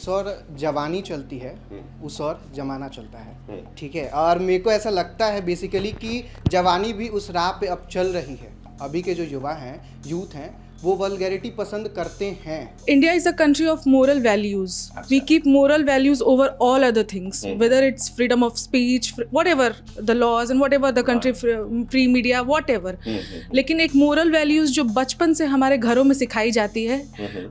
जिस और जवानी चलती है उस और जमाना चलता है, ठीक है। और मेरे को ऐसा लगता है बेसिकली कि जवानी भी उस राह पे अब चल रही है। अभी के जो युवा हैं, यूथ हैं, वो वल्गैरिटी पसंद करते हैं। India is a country of moral values. We keep moral values over all other things, whether it's freedom of speech, whatever the laws and whatever the country, free media, whatever. लेकिन एक moral values जो बचपन से हमारे घरों में सिखाई जाती है,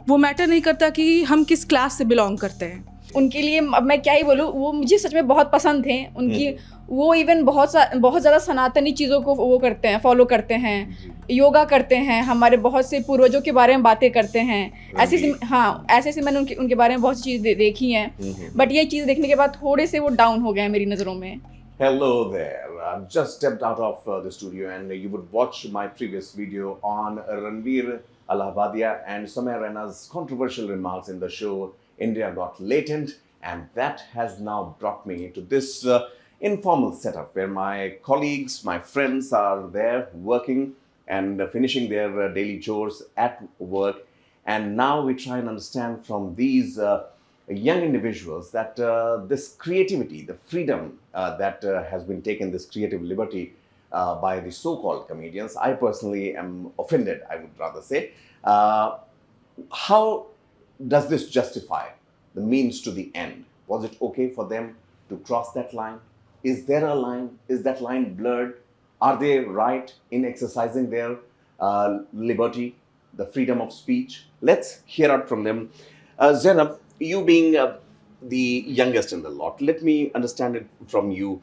वो मैटर नहीं करता कि हम किस क्लास से बिलोंग करते हैं। उनके लिए अब मैं क्या ही बोलूँ, वो मुझे सच में बहुत पसंद थे उनकी। वो इवन बहुत ज़्यादा सनातनी चीज़ों को वो करते हैं, फॉलो करते हैं, योगा करते हैं, हमारे बहुत से पूर्वजों के बारे में बातें करते हैं। ऐसे मैंने उनके बारे में बहुत सी चीज़ देखी हैं, बट ये चीज़ देखने के बाद थोड़े से वो डाउन हो गए हैं मेरी नज़रों में। Hello there. I've just stepped out of the studio and you would watch my previous video on Ranveer Allahabadia and Samay Raina's controversial remarks in the show India Got Latent, and that has now brought me to this informal setup where my colleagues, my friends are there working and finishing their daily chores at work, and now we try and understand from these young individuals that this creativity, the freedom that has been taken, this creative liberty by the so-called comedians. I personally am offended, I would rather say. How does this justify the means to the end? Was it okay for them to cross that line? Is there a line? Is that line blurred? Are they right in exercising their liberty, the freedom of speech? Let's hear out from them. Zainab, you being the youngest in the lot, let me understand it from you.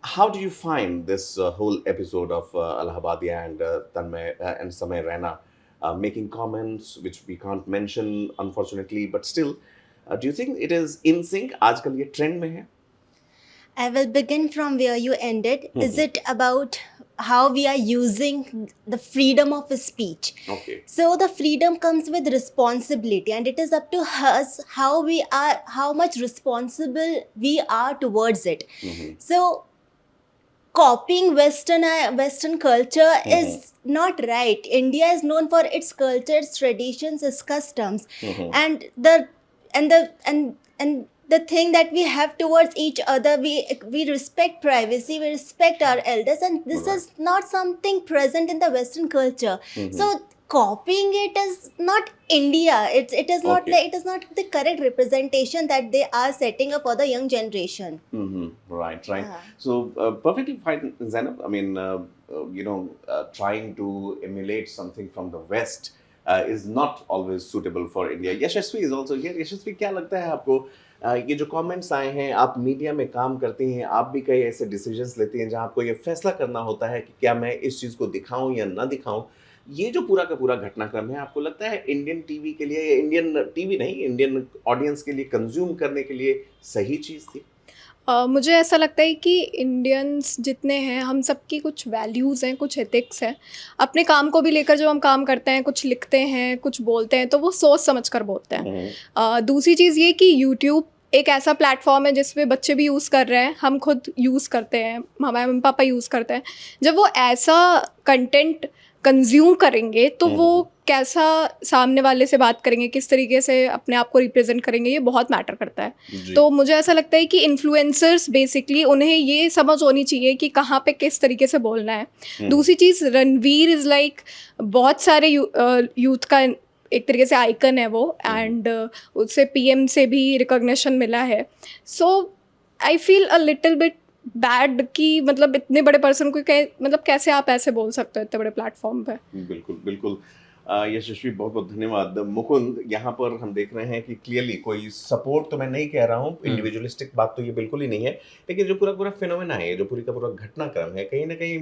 How do you find this whole episode of Allahabadia and Tanmay and Samay Raina making comments which we can't mention unfortunately, but still, do you think it is in sync? आजकल ये trend में है? I will begin from where you ended. Is it about how we are using the freedom of speech? Okay. So the freedom comes with responsibility, and it is up to us how much responsible we are towards it. So copying Western culture is not right. India is known for its culture, its traditions, its customs, and the thing that we have towards each other, we respect privacy, we respect our elders, and this is not something present in the Western culture. So copying it is not India. It is not it is not the correct representation that they are setting up for the young generation. Right. So perfectly fine, Zainab. I mean, trying to emulate something from the West is not always suitable for India. Yashasvi is also here. Yashasvi, क्या लगता है आपको? ये जो comments आए हैं, आप media में काम करती हैं, आप भी कई ऐसे डिसीजंस लेती हैं जहां आपको ये फैसला करना होता है कि क्या मैं इस चीज़ को दिखाऊं या ना दिखाऊं। ये जो पूरा का पूरा घटनाक्रम है, आपको लगता है इंडियन टीवी के लिए, इंडियन टीवी नहीं, इंडियन ऑडियंस के लिए कंज्यूम करने के लिए सही चीज़ थी? मुझे ऐसा लगता है कि इंडियंस जितने हैं, हम सबकी कुछ वैल्यूज़ हैं, कुछ एथिक्स हैं। अपने काम को भी लेकर जब हम काम करते हैं, कुछ लिखते हैं, कुछ बोलते हैं, तो वो सोच समझ कर बोलते हैं। दूसरी चीज़ ये कि यूट्यूब एक ऐसा प्लेटफॉर्म है जिसमें बच्चे भी यूज़ कर रहे हैं, हम खुद यूज़ करते हैं, हमारे मम्मी पापा यूज़ करते हैं। जब वो ऐसा कंटेंट कंज्यूम करेंगे तो वो कैसा सामने वाले से बात करेंगे, किस तरीके से अपने आप को रिप्रेजेंट करेंगे, ये बहुत मैटर करता है। तो मुझे ऐसा लगता है कि इन्फ्लुएंसर्स बेसिकली उन्हें ये समझ होनी चाहिए कि कहाँ पे किस तरीके से बोलना है। दूसरी चीज़, रणवीर इज़ लाइक बहुत सारे यूथ का एक तरीके से आइकन है वो, एंड उससे पीएम से भी रिकॉग्निशन मिला है। So I feel a little bit bad कि मतलब इतने बड़े पर्सन को मतलब कैसे आप ऐसे बोल सकते हो इतने बड़े प्लेटफॉर्म पे। बिल्कुल यशस्वी, बहुत बहुत धन्यवाद। मुकुंद, यहाँ पर हम देख रहे हैं कि क्लियरली कोई सपोर्ट तो मैं नहीं कह रहा हूँ, इंडिविजुअलिस्टिक बात तो ये बिल्कुल ही नहीं है, लेकिन जो पूरा फिनोमेना है, जो पूरी का पूरा घटनाक्रम है, कहीं ना कहीं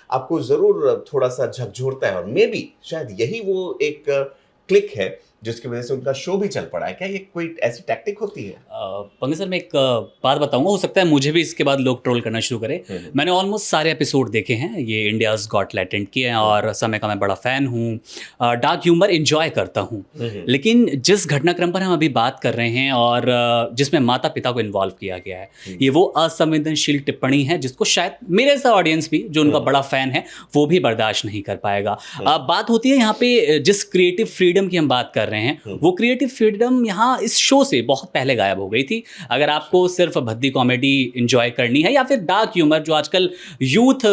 आपको ज़रूर थोड़ा सा झकझोरता है, और मे बी शायद यही वो एक क्लिक है जिसकी वजह से उनका शो भी चल पड़ा है। क्या ये कोई ऐसी टैक्टिक होती है? पंकज सर, मैं एक बात बताऊंगा, हो सकता है मुझे भी इसके बाद लोग ट्रोल करना शुरू करें। मैंने ऑलमोस्ट सारे एपिसोड देखे हैं ये इंडियाज़ गॉट लैटेंट के हैं, और समय का मैं बड़ा फ़ैन हूँ, डार्क ह्यूमर एंजॉय करता हूँ। लेकिन जिस घटनाक्रम पर हम अभी बात कर रहे हैं और जिसमें माता पिता को इन्वॉल्व किया गया है, ये वो असंवेदनशील टिप्पणी है जिसको शायद मेरे सा ऑडियंस भी, जो उनका बड़ा फ़ैन है, वो भी बर्दाश्त नहीं कर पाएगा। बात होती है यहाँ पे जिस क्रिएटिव फ्रीडम की हम बात कर रहे हैं, वो क्रिएटिव फ्रीडम यहाँ इस शो से बहुत पहले गायब हो गई थी। अगर आपको सिर्फ भद्दी कॉमेडी इंजॉय करनी है या फिर डार्क ह्यूमर जो आजकल यूथ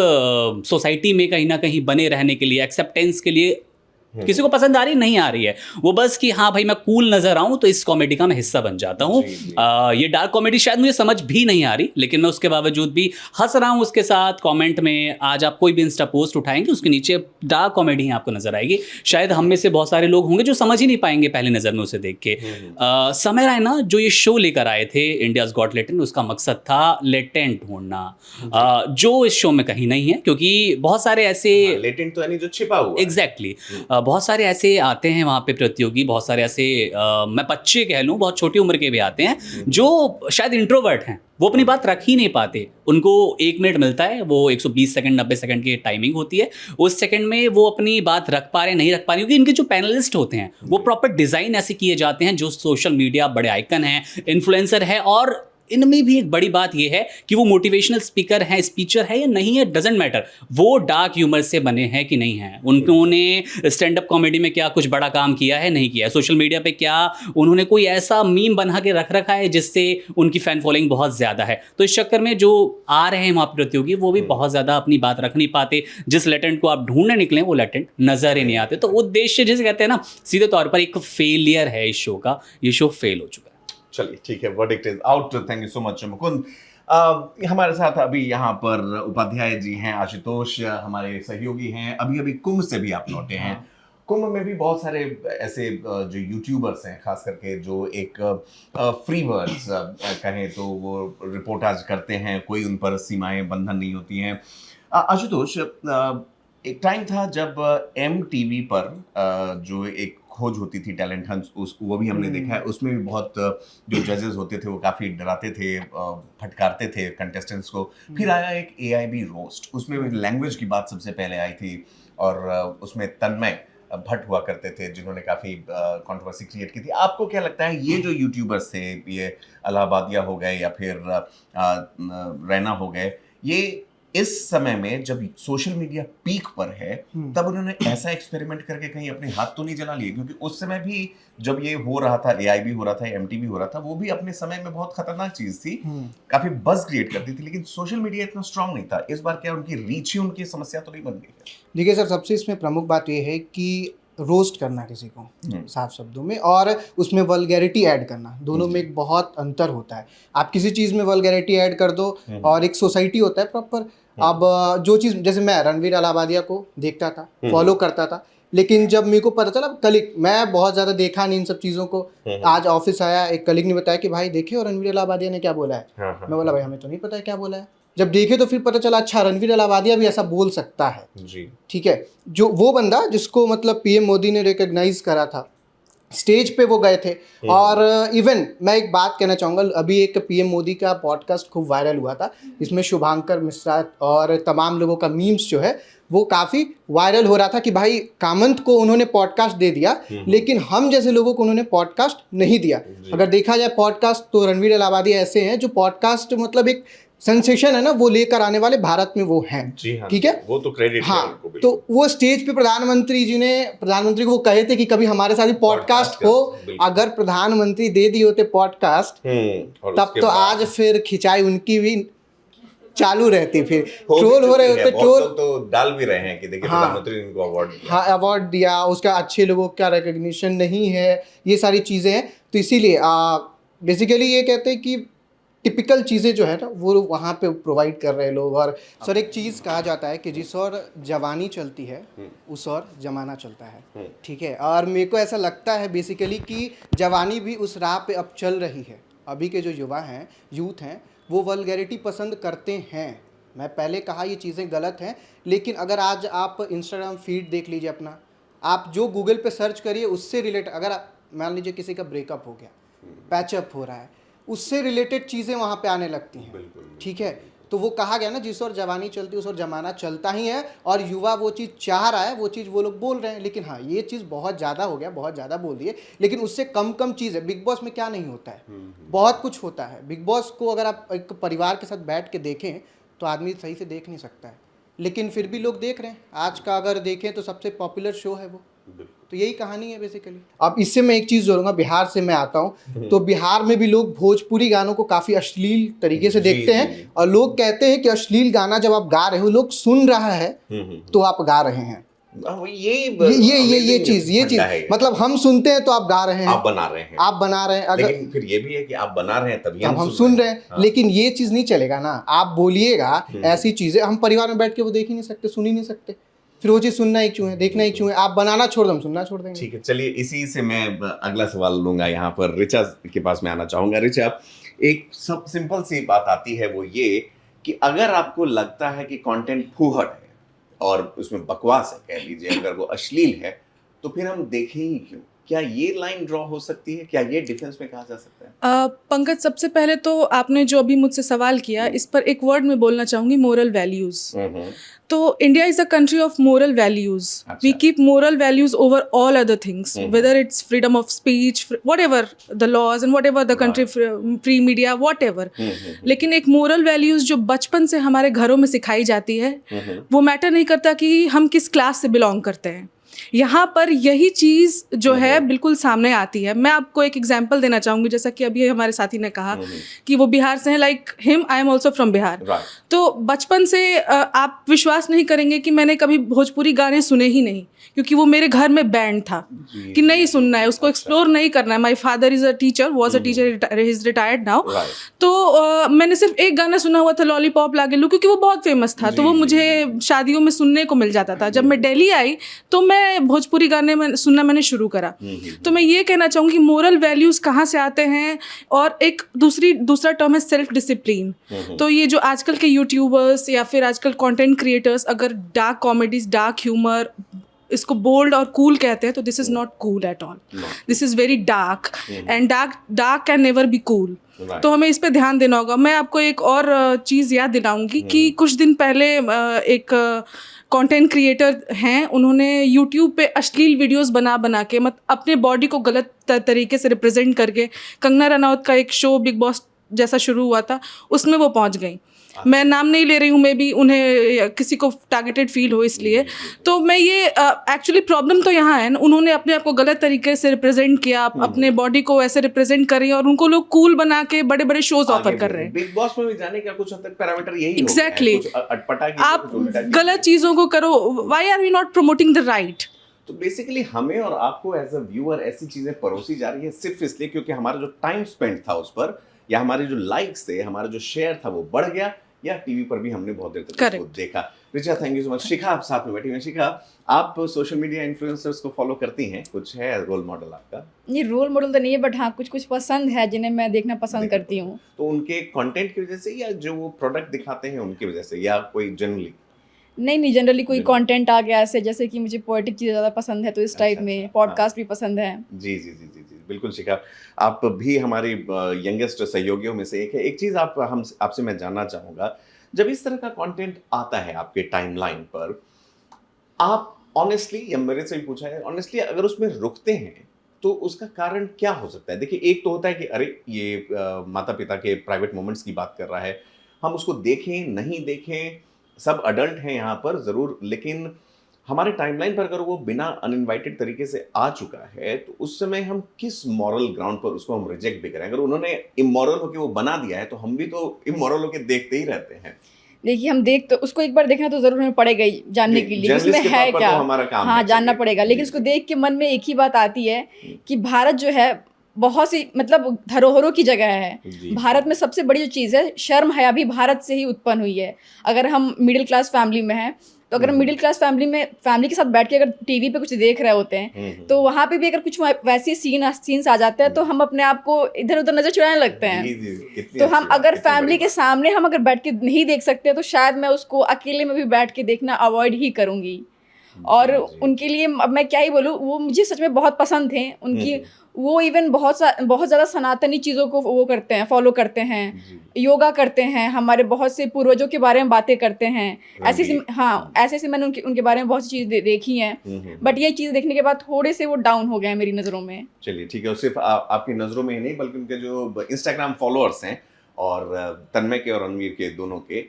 सोसाइटी में कहीं ना कहीं बने रहने के लिए, एक्सेप्टेंस के लिए किसी को पसंद आ रही नहीं आ रही है, वो बस कि हाँ भाई मैं कूल नजर आऊं तो इस कॉमेडी का मैं हिस्सा बन जाता हूँ। ये डार्क कॉमेडी शायद मुझे समझ भी नहीं आ रही, लेकिन मैं उसके बावजूद भी हंस रहा हूँ उसके साथ। कमेंट में आज आप कोई भी इंस्टा पोस्ट उठाएंगे उसके नीचे डार्क कॉमेडी ही आपको नजर आएगी। शायद हम में से बहुत सारे लोग होंगे जो समझ ही नहीं पाएंगे पहली नज़र में उसे देख के। समय रैना जो ये शो लेकर आए थे इंडियाज गॉट लेटेंट, उसका मकसद था लेटेंट ढूंढना, जो इस शो में कहीं नहीं है, क्योंकि बहुत सारे ऐसे लेटेंट तो यानी जो छिपा हुआ है। एग्जैक्टली बहुत सारे ऐसे आते हैं वहाँ पे प्रतियोगी, बहुत सारे ऐसे मैं बच्चे कह लूँ, बहुत छोटी उम्र के भी आते हैं जो शायद इंट्रोवर्ट हैं, वो अपनी बात रख ही नहीं पाते। उनको 1 मिनट मिलता है, वो 120 सेकंड 90 सेकंड की टाइमिंग होती है, उस सेकंड में वो अपनी बात रख पा रहे नहीं रख पा रहे, क्योंकि इनके जो पैनलिस्ट होते हैं वो प्रॉपर डिज़ाइन ऐसे किए जाते हैं जो सोशल मीडिया बड़े आइकन हैं, इन्फ्लुएंसर है, और इनमें भी एक बड़ी बात यह है कि वो मोटिवेशनल स्पीकर हैं, स्पीचर है या नहीं है, डजेंट मैटर, वो डार्क ह्यूमर से बने हैं कि नहीं हैं, उन्होंने स्टैंड अप कॉमेडी में क्या कुछ बड़ा काम किया है नहीं किया है, सोशल मीडिया पे क्या उन्होंने कोई ऐसा मीम बना के रख रखा है जिससे उनकी फैन फॉलोइंग बहुत ज़्यादा है। तो इस चक्कर में जो आ रहे हैं वहाँ प्रतियोगी वो भी बहुत ज़्यादा अपनी बात रख नहीं पाते, जिस लेटेंट को आप ढूंढने निकले वो लेटेंट नज़र ही नहीं आते। तो उद्देश्य जिसे कहते हैं ना, सीधे तौर पर एक फेलियर है इस शो का, ये शो फेल हो चुका है। चलिए ठीक है, verdict is out. Thank you so much Mukund. हमारे साथ अभी यहाँ पर उपाध्याय जी हैं, आशुतोष हमारे सहयोगी हैं, अभी अभी कुंभ से भी आप लौटे हैं। कुंभ में भी बहुत सारे ऐसे जो यूट्यूबर्स हैं, खास करके जो एक फ्री वर्ड्स कहें तो वो रिपोर्टाज करते हैं, कोई उन पर सीमाएं बंधन नहीं होती हैं। आशुतोष, एक टाइम था जब MTV पर जो एक खोज होती थी टैलेंट हंट, वो भी हमने देखा है, उसमें भी बहुत जो जजेस होते थे वो काफ़ी डराते थे, फटकारते थे कंटेस्टेंट्स को। फिर आया एक AIB रोस्ट, उसमें लैंग्वेज की बात सबसे पहले आई थी, और उसमें तन्मय भट्ट हुआ करते थे जिन्होंने काफ़ी कंट्रोवर्सी क्रिएट की थी। आपको क्या लगता है ये जो यूट्यूबर्स थे, ये इलाहाबादिया हो गए या फिर रैना हो गए, ये इस समय में जब सोशल मीडिया पीक पर है तब उन्होंने ऐसा एक्सपेरिमेंट करके कहीं अपने हाथ तो नहीं जला लिए? क्योंकि उस समय भी जब ये हो रहा था, AIB हो रहा था, MTV हो रहा था, वो भी अपने समय में बहुत खतरनाक चीज थी, काफी बज क्रिएट करती थी, लेकिन सोशल मीडिया इतना स्ट्रांग नहीं था। इस बार क्या उनकी रीच ही उनकी समस्या तो नहीं बन गई है? देखिए सर, सबसे इसमें प्रमुख बात यह है कि रोस्ट करना किसी को साफ शब्दों में और उसमें वल्गैरिटी ऐड करना, दोनों में एक बहुत अंतर होता है। आप किसी चीज़ में वल्गैरिटी ऐड कर दो और एक सोसाइटी होता है प्रॉपर। अब जो चीज़, जैसे मैं रणवीर अलाहाबादिया को देखता था, फॉलो करता था, लेकिन जब मेरे को पता चला, कलीग, मैं बहुत ज़्यादा देखा नहीं इन सब चीज़ों को, आज ऑफिस आया, एक कलीग ने बताया कि भाई देखे और रणवीर अलाहाबादिया ने क्या बोला है। मैं बोला भाई हमें तो नहीं पता है क्या बोला है। जब देखे तो फिर पता चला अच्छा रणवीर अलाहाबादिया भी ऐसा बोल सकता है जी। ठीक है, जो वो बंदा जिसको मतलब PM मोदी ने रिकॉग्नाइज करा था, स्टेज पे वो गए थे। और इवन मैं एक बात कहना चाहूँगा, अभी एक PM मोदी का पॉडकास्ट खूब वायरल हुआ था, इसमें शुभांकर मिश्रा और तमाम लोगों का मीम्स जो है वो काफ़ी वायरल हो रहा था कि भाई कामंत को उन्होंने पॉडकास्ट दे दिया, लेकिन हम जैसे लोगों को उन्होंने पॉडकास्ट नहीं दिया। अगर देखा जाए पॉडकास्ट, तो रणवीर अलाहाबादिया ऐसे हैं जो पॉडकास्ट मतलब एक सेंसेशन है ना, वो लेकर आने वाले भारत में वो हैं। ठीक है, वो तो क्रेडिट है उनको भी। तो वो स्टेज पे प्रधानमंत्री को वो कहे थे कि कभी हमारे साथ पॉडकास्ट हो। अगर प्रधानमंत्री दे दिए होते पॉडकास्ट तब तो आज फिर खिंचाई उनकी भी चालू रहती, फिर ट्रोल हो रहे होते, ट्रोल तो डाल भी रहे हैं कि देखिए प्रधानमंत्री ने इनको अवार्ड दिया। हाँ, अवार्ड दिया, उसका अच्छे लोगों का रिकॉग्निशन नहीं है, ये सारी चीज़ें हैं। तो इसीलिए बेसिकली ये कहते हैं कि टिपिकल चीज़ें जो है ना वो वहाँ पे प्रोवाइड कर रहे लोग। और सर एक चीज़ कहा जाता है कि जिस और जवानी चलती है उस और जमाना चलता है। ठीक है, और मेरे को ऐसा लगता है बेसिकली कि जवानी भी उस राह पे अब चल रही है। अभी के जो युवा हैं, यूथ हैं, वो वल्गैरिटी पसंद करते हैं। मैं पहले कहा ये चीज़ें गलत हैं, लेकिन अगर आज आप इंस्टाग्राम फीड देख लीजिए अपना, आप जो गूगल पे सर्च करिए उससे रिलेटेड, अगर आप मान लीजिए किसी का ब्रेकअप हो गया, पैचअप हो रहा है, उससे रिलेटेड चीज़ें वहाँ पे आने लगती हैं। ठीक है, तो वो कहा गया ना जिस और जवानी चलती है उस और जमाना चलता ही है, और युवा वो चीज़ चाह रहा है, वो चीज़ वो लोग बोल रहे हैं। लेकिन हाँ, ये चीज़ बहुत ज़्यादा हो गया, बहुत ज़्यादा बोल दिए, लेकिन उससे कम चीज़ है। बिग बॉस में क्या नहीं होता है, बहुत कुछ होता है। बिग बॉस को अगर आप एक परिवार के साथ बैठ के देखें तो आदमी सही से देख नहीं सकता है, लेकिन फिर भी लोग देख रहे हैं। आज का अगर देखें तो सबसे पॉपुलर शो है वो। तो यही कहानी है बेसिकली। अब इससे मैं एक चीज़ जोड़ूंगा, बिहार से मैं आता हूँ, तो बिहार में भी लोग भोजपुरी गानों को काफ़ी अश्लील तरीके से देखते हैं, और लोग कहते हैं कि अश्लील गाना जब आप गा रहे हो, लोग सुन रहा है तो आप गा रहे हैं। ये चीज मतलब हम सुनते हैं तो आप गा रहे हैं, आप बना रहे हैं, अगर लेकिन फिर ये भी है कि आप बना रहे हैं तभी हम सुन रहे हैं। लेकिन ये चीज नहीं चलेगा ना, आप बोलिएगा ऐसी चीजें, हम परिवार में बैठ के वो देख ही नहीं सकते, सुन ही नहीं सकते, फिर वो चीज सुनना ही क्यों है, देखना ही क्यों है। आप बनाना छोड़ दो, हम सुनना छोड़ देंगे। ठीक है, चलिए इसी से मैं अगला सवाल लूंगा। यहाँ पर रिचा के पास मैं आना चाहूंगा। रिचा, एक सब सिंपल सी बात आती है, वो ये कि अगर आपको लगता है कि कंटेंट फूहड़ है और उसमें बकवास है, कह लीजिए, अगर वो अश्लील है, तो फिर हम देखें ही क्यों? क्या ये लाइन ड्रॉ हो सकती है? क्या ये डिफेंस में कहा जा सकता है? पंकज, सबसे पहले तो आपने जो अभी मुझसे सवाल किया, इस पर एक वर्ड में बोलना चाहूंगी, मोरल वैल्यूज। तो India is a country of moral values. We keep moral values over all other things, whether it's freedom of speech, whatever the laws and whatever the country, free media, whatever. लेकिन एक moral values जो बचपन से हमारे घरों में सिखाई जाती है, वो मैटर नहीं करता कि हम किस क्लास से बिलोंग करते हैं, यहाँ पर यही चीज़ जो है बिल्कुल सामने आती है। मैं आपको एक एग्जांपल देना चाहूँगी, जैसा कि अभी हमारे साथी ने कहा कि वो बिहार से हैं, like him, I am also from Bihar. तो बचपन से आप विश्वास नहीं करेंगे कि मैंने कभी भोजपुरी गाने सुने ही नहीं, क्योंकि वो मेरे घर में बैंड था कि नहीं सुनना है, उसको एक्सप्लोर नहीं करना है। My father is a teacher, was a teacher, he is retired now. तो मैंने सिर्फ एक गाना सुना हुआ था, लॉलीपॉप लागेलू, क्योंकि वो बहुत फेमस था, तो वो मुझे शादियों में सुनने को मिल जाता था। जब मैं दिल्ली आई तो मैं भोजपुरी गाने में सुनना मैंने शुरू करा। तो मैं ये कहना चाहूँगी मोरल वैल्यूज़ कहाँ से आते हैं, और एक दूसरा टर्म है सेल्फ डिसिप्लिन। तो ये जो आजकल के यूट्यूबर्स या फिर आजकल कंटेंट क्रिएटर्स अगर डार्क कॉमेडीज, डार्क ह्यूमर, इसको बोल्ड और कूल कहते हैं, तो this is not cool at all, this is very dark, and dark can never be cool. तो हमें इस पे ध्यान देना होगा। मैं आपको एक और चीज़ याद दिलाऊंगी कि कुछ दिन पहले एक कंटेंट क्रिएटर हैं, उन्होंने यूट्यूब पे अश्लील वीडियोस बना के अपने बॉडी को गलत तरीके से रिप्रेजेंट करके, कंगना रनौत का एक शो बिग बॉस जैसा शुरू हुआ था, उसमें वो पहुंच गई। मैं नाम नहीं ले रही हूँ, मे बी उन्हें किसी को टारगेटेड फील हो इसलिए। तो मैं ये एक्चुअली प्रॉब्लम तो यहाँ है, उन्होंने अपने आप को गलत तरीके से रिप्रेजेंट किया, अपने बॉडी को ऐसे रिप्रेजेंट कर रही है, और उनको लोग कूल बना के बड़े बड़े शोज ऑफर कर रहे हैं। बिग बॉस में भी जाने का कुछ हद तक पैरामीटर यही एग्जैक्टली, अटपटा आप गलत चीज़ों को करो, why are we not promoting the right? तो बेसिकली हमें और आपको एज अ व्यूअर ऐसी चीजें परोसी जा रही है सिर्फ इसलिए क्योंकि हमारा जो टाइम स्पेंड था उस पर, या हमारे जो लाइक्स थे, हमारा जो शेयर था वो बढ़ गया, या टीवी पर भी हमने बहुत देर तक उसको देखा। Richa, thank you so much. Shikha, आप साथ में बैठी हैं। शिखा, आप सोशल मीडिया इन्फ्लुएंसर्स को फॉलो करती हैं, कुछ है रोल मॉडल आपका? ये रोल मॉडल तो नहीं है, बट हाँ कुछ पसंद है जिन्हें मैं देखना पसंद करती हूँ। तो उनके कंटेंट की वजह से, या जो वो प्रोडक्ट दिखाते हैं उनकी वजह से, या कोई जनरली? नहीं, जनरली कोई कंटेंट आ गया ऐसे, जैसे कि मुझे पोएटिक चीज़ें ज़्यादा पसंद है, तो इस टाइप में पॉडकास्ट भी पसंद है। जी, बिल्कुल शिखा, आप भी हमारी यंगेस्ट सहयोगियों में से एक है। एक चीज़ आपसे मैं जानना चाहूँगा, जब इस तरह का कंटेंट आता है आपके टाइमलाइन पर, आप ऑनेस्टली, या मेरे से भी पूछा है ऑनेस्टली, अगर उसमें रुकते हैं तो उसका कारण क्या हो सकता है? देखिए, एक तो होता है कि अरे ये माता पिता के प्राइवेट मोमेंट्स की बात कर रहा है, हम उसको देखें नहीं देखें, सब अडल्ट हैं यहाँ पर ज़रूर, लेकिन हमारे टाइमलाइन पर अगर वो बिना अनइनवाइटेड तरीके से आ चुका है, तो उस समय हम किस मॉरल ग्राउंड पर उसको हम रिजेक्ट भी करें? अगर उन्होंने इमोरल होके वो बना दिया है, तो हम भी तो इमोरल होके देखते ही रहते हैं। देखिए, हम तो उसको एक बार देखना तो जरूर हमें पड़ेगा ही, जानने के लिए उसमें है क्या, तो हमारा काम हाँ जानना पड़ेगा। लेकिन उसको देख के मन में एक ही बात आती है कि भारत जो है बहुत सी मतलब धरोहरों की जगह है। भारत में सबसे बड़ी जो चीज़ है, शर्म हया भी भारत से ही उत्पन्न हुई है। अगर हम मिडिल क्लास फैमिली में हैं, तो अगर हम मिडिल क्लास फैमिली के साथ बैठ के अगर टीवी पे कुछ देख रहे होते हैं, तो वहाँ पे भी अगर कुछ वैसे सीन्स आ जाते हैं, तो हम अपने आप को इधर उधर नजर चुराने लगते हैं। तो हम अगर फैमिली के सामने हम अगर बैठ के नहीं देख सकते, तो शायद मैं उसको अकेले में भी बैठ के देखना अवॉइड ही करूँगी। और उनके लिए अब मैं क्या ही बोलूँ, वो मुझे सच में बहुत पसंद थे उनकी। वो इवन बहुत ज़्यादा सनातनी चीज़ों को वो करते हैं, फॉलो करते हैं, योगा करते हैं, हमारे बहुत से पूर्वजों के बारे में बातें करते हैं। ऐसे मैंने उनके बारे में बहुत सी चीज़ें देखी हैं, बट ये चीज़ देखने के बाद थोड़े से वो डाउन हो गए हैं मेरी नज़रों में। चलिए ठीक है, सिर्फ आपकी नज़रों में ही नहीं, बल्कि उनके जो इंस्टाग्राम फॉलोअर्स हैं, और तन्मय के और रणवीर के दोनों के,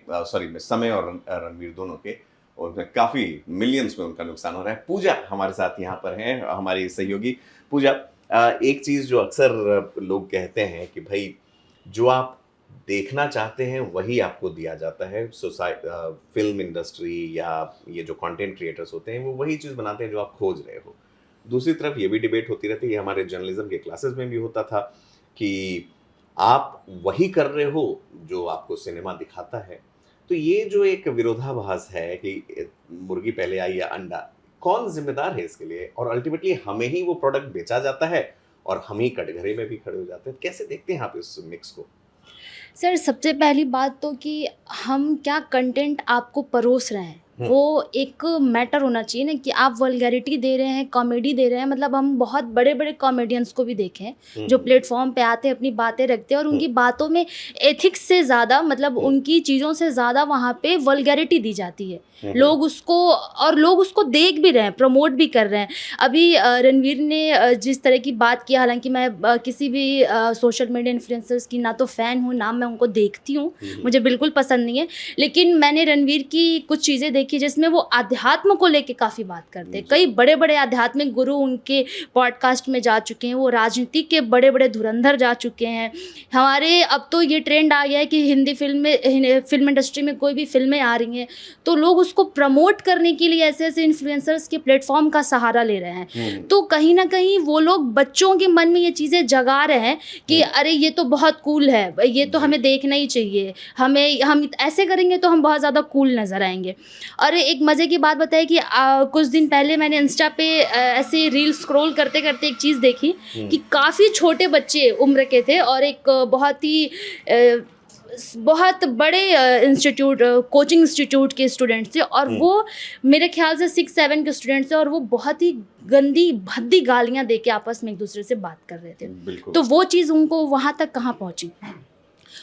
समय और रणवीर दोनों के, और काफ़ी मिलियंस में उनका नुकसान हो रहा है। पूजा हमारे साथ यहाँ पर हैं, हमारी सहयोगी। पूजा, एक चीज़ जो अक्सर लोग कहते हैं कि भाई जो आप देखना चाहते हैं वही आपको दिया जाता है। फिल्म इंडस्ट्री या ये जो कंटेंट क्रिएटर्स होते हैं वो वही चीज़ बनाते हैं जो आप खोज रहे हो। दूसरी तरफ ये भी डिबेट होती रहती है, हमारे जर्नलिज्म के क्लासेस में भी होता था कि आप वही कर रहे हो जो आपको सिनेमा दिखाता है। तो ये जो एक विरोधाभास है कि मुर्गी पहले आई या अंडा, कौन जिम्मेदार है इसके लिए? और अल्टीमेटली हमें ही वो प्रोडक्ट बेचा जाता है और हम ही कटघरे में भी खड़े हो जाते हैं। कैसे देखते हैं आप इस मिक्स को? सर, सबसे पहली बात तो कि हम क्या कंटेंट आपको परोस रहे हैं वो एक मैटर होना चाहिए ना, कि आप वल्गैरिटी दे रहे हैं, कॉमेडी दे रहे हैं। मतलब हम बहुत बड़े बड़े कॉमेडियंस को भी देखे हैं जो प्लेटफॉर्म पे आते हैं, अपनी बातें रखते हैं और उनकी बातों में एथिक्स से ज़्यादा, मतलब उनकी चीज़ों से ज़्यादा वहाँ पे वल्गैरिटी दी जाती है। लोग उसको देख भी रहे हैं, प्रमोट भी कर रहे हैं। अभी रणवीर ने जिस तरह की बात की, हालांकि मैं किसी भी सोशल मीडिया इन्फ्लुएंसर्स की ना तो फ़ैन हूँ ना मैं उनको देखती हूँ, मुझे बिल्कुल पसंद नहीं है, लेकिन मैंने रणवीर की कुछ चीज़ें देखी जिसमें वो अध्यात्म को लेके काफ़ी बात करते हैं। कई बड़े बड़े आध्यात्मिक गुरु उनके पॉडकास्ट में जा चुके हैं, वो राजनीति के बड़े बड़े धुरंधर जा चुके हैं। हमारे अब तो ये ट्रेंड आ गया है कि हिंदी फिल्म इंडस्ट्री में कोई भी फिल्में आ रही हैं तो लोग उसको प्रमोट करने के लिए ऐसे ऐसे इन्फ्लुएंसर्स के प्लेटफॉर्म का सहारा ले रहे हैं। तो कहीं ना कहीं वो लोग बच्चों के मन में ये चीज़ें जगा रहे हैं कि अरे ये तो बहुत कूल है, ये तो हमें देखना ही चाहिए, हम ऐसे करेंगे तो हम बहुत ज़्यादा कूल नज़र आएंगे। और एक मज़े की बात बताई कि कुछ दिन पहले मैंने इंस्टा पे ऐसे रील स्क्रॉल करते करते एक चीज़ देखी कि काफ़ी छोटे बच्चे उम्र के थे और एक बहुत बड़े इंस्टीट्यूट, कोचिंग इंस्टीट्यूट के स्टूडेंट्स थे और वो मेरे ख्याल से 6-7 के स्टूडेंट्स थे और वो बहुत ही गंदी भद्दी गालियाँ दे के आपस में एक दूसरे से बात कर रहे थे। तो वो चीज़ उनको वहाँ तक कहाँ पहुँची?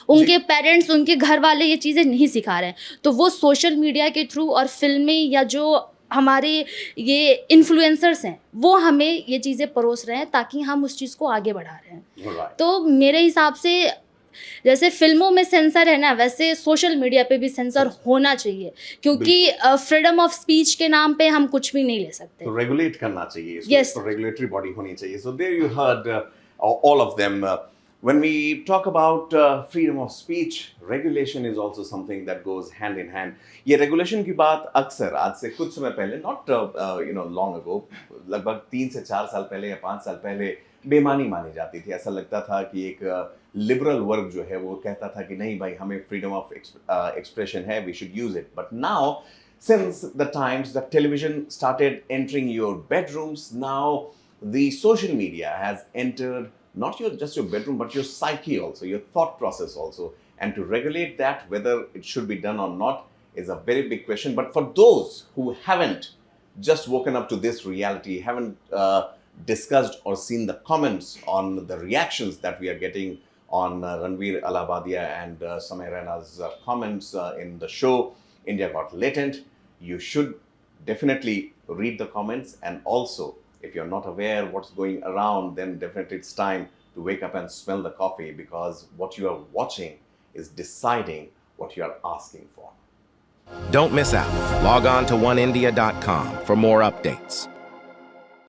उनके पेरेंट्स, उनके घर वाले ये चीज़ें नहीं सिखा रहे हैं। तो वो सोशल मीडिया के थ्रू और फिल्में या जो हमारे ये इन्फ्लुएंसर्स हैं वो हमें ये चीज़ें परोस रहे हैं ताकि हम उस चीज़ को आगे बढ़ा रहे हैं। तो मेरे हिसाब से जैसे फिल्मों में सेंसर है ना, वैसे सोशल मीडिया पे भी सेंसर होना चाहिए, क्योंकि फ्रीडम ऑफ स्पीच के नाम पे हम कुछ भी नहीं ले सकते। तो रेगुलेट करना चाहिए, Yes. रेगुलेटरी बॉडी होनी चाहिए। So there you heard all of them. When we talk about freedom of speech, regulation is also something that goes hand in hand. ये regulation की बात अक्सर आज से कुछ समय पहले, not long ago, लगभग 3 से 4 साल पहले या 5 साल पहले बेमानी मानी जाती थी। ऐसा लगता था कि एक लिबरल वर्ग जो है वो कहता था कि नहीं भाई, हमें फ्रीडम ऑफ एक्सप्रेशन है, we should use it. But now, since the times that television started entering your bedrooms, now the social media has entered not just your bedroom, but your psyche also, your thought process also. And to regulate that, whether it should be done or not, is a very big question. But for those who haven't just woken up to this reality, haven't discussed or seen the comments on the reactions that we are getting on Ranveer Allahabadiya and Samay Raina's comments in the show India Got Latent, you should definitely read the comments. And also, if you're not aware what's going around, then definitely it's time to wake up and smell the coffee, because what you are watching is deciding what you are asking for. Don't miss out. Log on to oneindia.com for more updates.